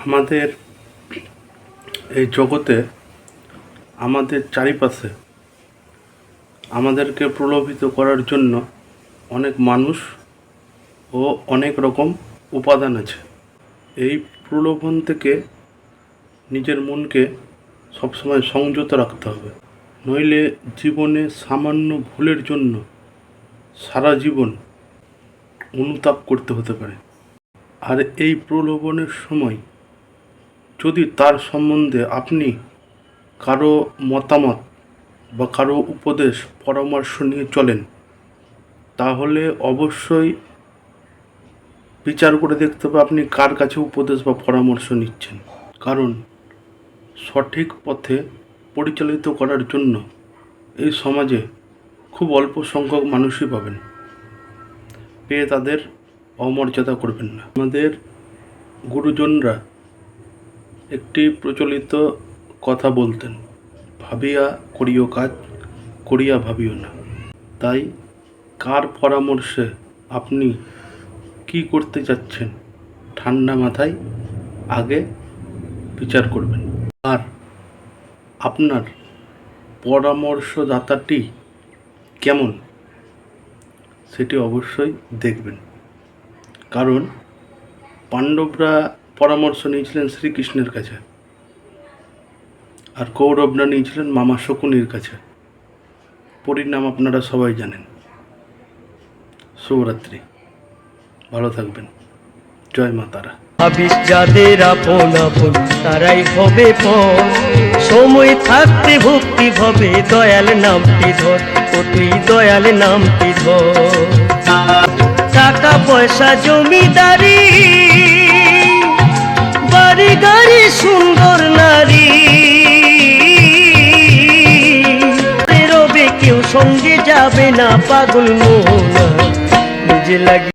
আমাদের এই জগতে আমাদের চারিপাশে আমাদেরকে প্রলোভিত করার জন্য অনেক মানুষ ও অনেক রকম উপাদান আছে। এই প্রলোভন থেকে নিজের মনকে সবসময় সংযত রাখতে হবে, নইলে জীবনে সামান্য ভুলের জন্য সারা জীবন অনুতাপ করতে হতে পারে। আর এই প্রলোভনের সময় যদি তার সম্বন্ধে আপনি কারো মতামত বা কারো উপদেশ পরামর্শ নিয়ে চলেন, তাহলে অবশ্যই বিচার করে দেখতে হবে আপনি কার কাছে উপদেশ বা পরামর্শ নিচ্ছেন। কারণ সঠিক পথে পরিচালিত করার জন্য এই সমাজে খুব অল্প সংখ্যক মানুষই পাবেন, পেয়ে তাদের অমর্যাদা করবেন না। আমাদের গুরুজনরা একটি প্রচলিত কথা বলতেন, ভাবিয়া করিও কাজ, করিয়া ভাবিও না। তাই কার পরামর্শে আপনি কি করতে যাচ্ছেন ঠান্ডা মাথায় আগে বিচার করবেন। আর আপনার পরামর্শদাতাটি কেমন সেটি অবশ্যই দেখবেন। কারণ পাণ্ডবরা পরামর্শ নিয়েছিলেন শ্রীকৃষ্ণের কাছে, আর কৌরবরা নিয়েছিলেন মামা শকুনির কাছে। পরিণাম আপনারা সবাই জানেন। শুভরাত্রি, ভালো থাকবেন। জয় মা তারা। যাদের আপন আপন তারাই হবে পর, সময় থাকতে ভক্তি হবে দয়াল নামটি ধর, তুই দয়াল নামটি ধর। টাকা পয়সা জমিদারি বাড়ি গাড়ি সুন্দর নারী, রবে কেউ সঙ্গে যাবে না, পাগল মোহনা নিজে লাগে।